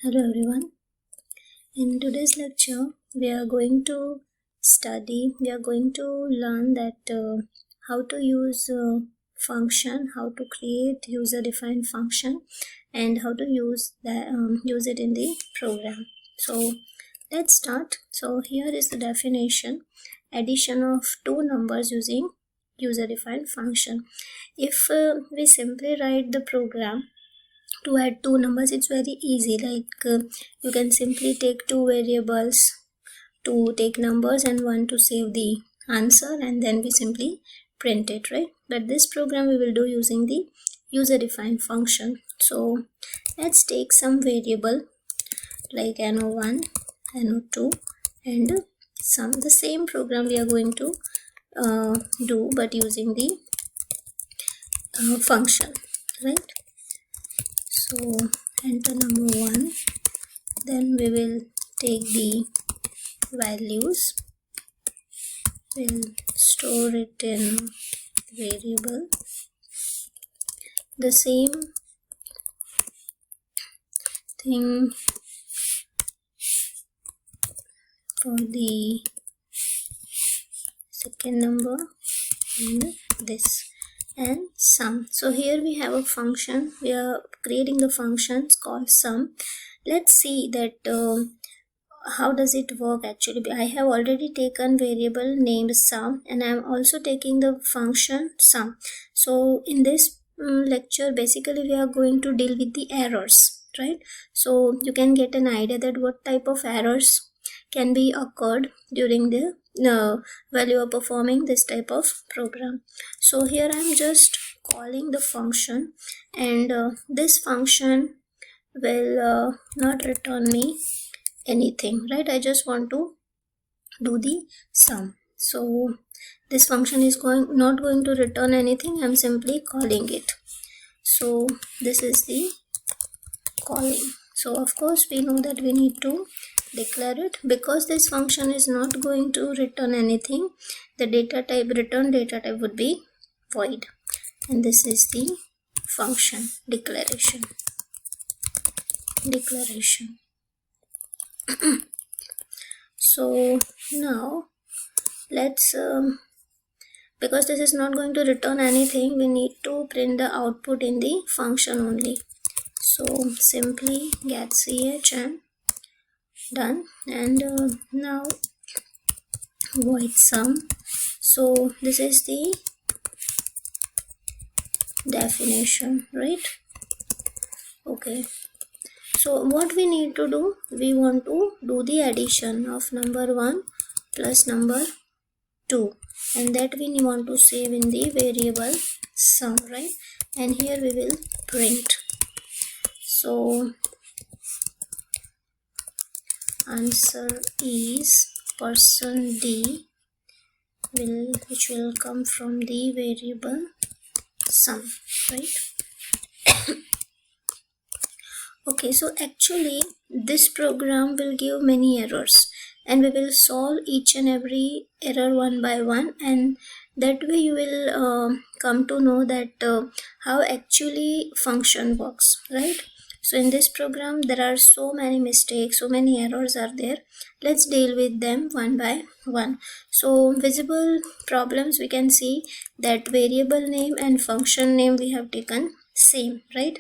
Hello everyone. In today's lecture, we are going to learn that how to use function, how to create user-defined function, and how to use it in the program. So let's start. So here is the definition: addition of two numbers using user-defined function. If we simply write the program to add two numbers, it's very easy. You can simply take two variables to take numbers and one to save the answer, and then we simply print it, right? But this program we will do using the user defined function. So let's take some variable like no1, no2, and the same program we are going to do, but using the function, right? So enter number 1, then we will take the values, we'll store it in variable. The same thing for the second number and this, and sum. So here we have a function, we are creating the functions called sum. Let's see that how does it work actually. I have already taken variable named sum, and I am also taking the function sum. So in this lecture, basically we are going to deal with the errors, right? So you can get an idea that what type of errors can be occurred during the while you are performing this type of program. So here I am just calling the function, and this function will not return me anything, right? I just want to do the sum. So this function is not going to return anything. I'm simply calling it. So this is the calling. So of course we know that we need to declare it. Because this function is not going to return anything, the return data type would be void, and this is the function declaration. So now let's because this is not going to return anything, we need to print the output in the function only. So simply get ch and done, and now void sum. So this is the definition, right? Okay, so what we need to do, we want to do the addition of number 1 plus number 2, and that we want to save in the variable sum, right? And here we will print. So answer is %d which will come from the variable sum, right? Okay, so actually this program will give many errors, and we will solve each and every error one by one, and that way you will come to know that how actually function works, right? So in this program there are so many mistakes, so many errors are there. Let's deal with them one by one. So visible problems, we can see that variable name and function name we have taken same, right?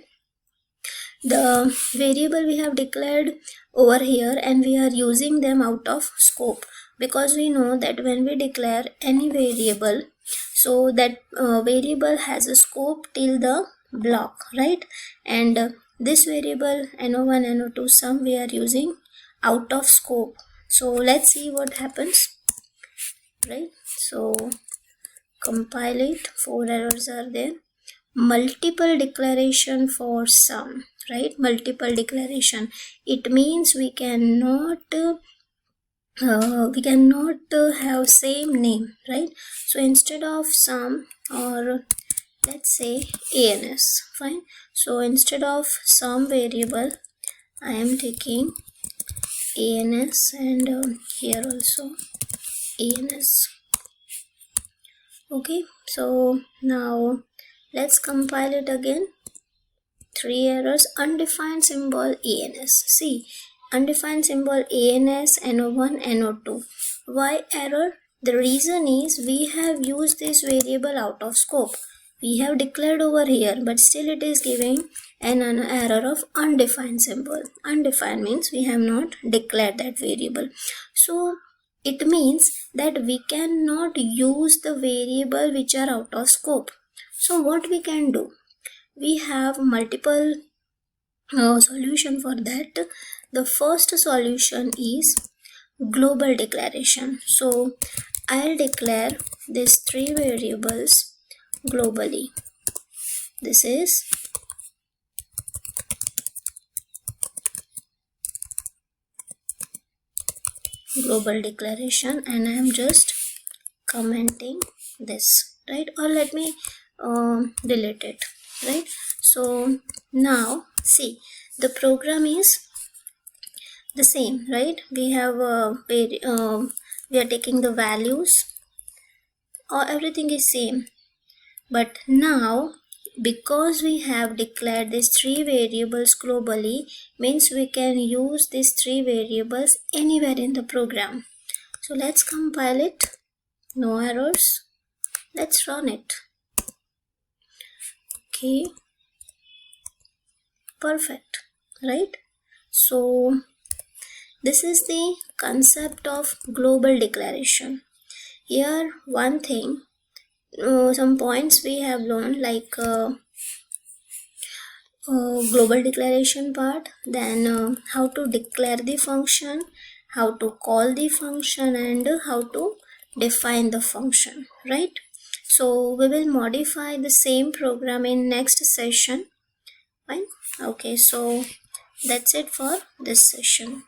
The variable we have declared over here, and we are using them out of scope, because we know that when we declare any variable, so that variable has a scope till the block, right? And this variable no1 no2 sum we are using out of scope. So let's see what happens, right? So compile it. 4 errors are there. Multiple declaration for sum, right? Multiple declaration, it means we cannot have same name, right? So instead of sum, or let's say ans, fine. So instead of sum variable, I am taking ans, and here also ans. Okay, so now let's compile it again. Three errors. Undefined symbol ANS. See, undefined symbol ANS, NO1, NO2. Why error? The reason is we have used this variable out of scope. We have declared over here, but still it is giving an error of undefined symbol. Undefined means we have not declared that variable. So it means that we cannot use the variable which are out of scope. So what we can do? We have multiple solution for that. The first solution is global declaration. So I'll declare these three variables globally. This is global declaration, and I am just commenting this, right? Or let me delete it, right? So now see, the program is the same, right? We have we are taking the values, or everything is same, but now because we have declared these three variables globally, means we can use these three variables anywhere in the program. So let's compile it. No errors. Let's run it. Okay, perfect, right? So this is the concept of global declaration. Here one thing, some points we have learned, like global declaration part, then how to declare the function, how to call the function, and how to define the function, right? So we will modify the same program in next session. Fine. Okay, so that's it for this session.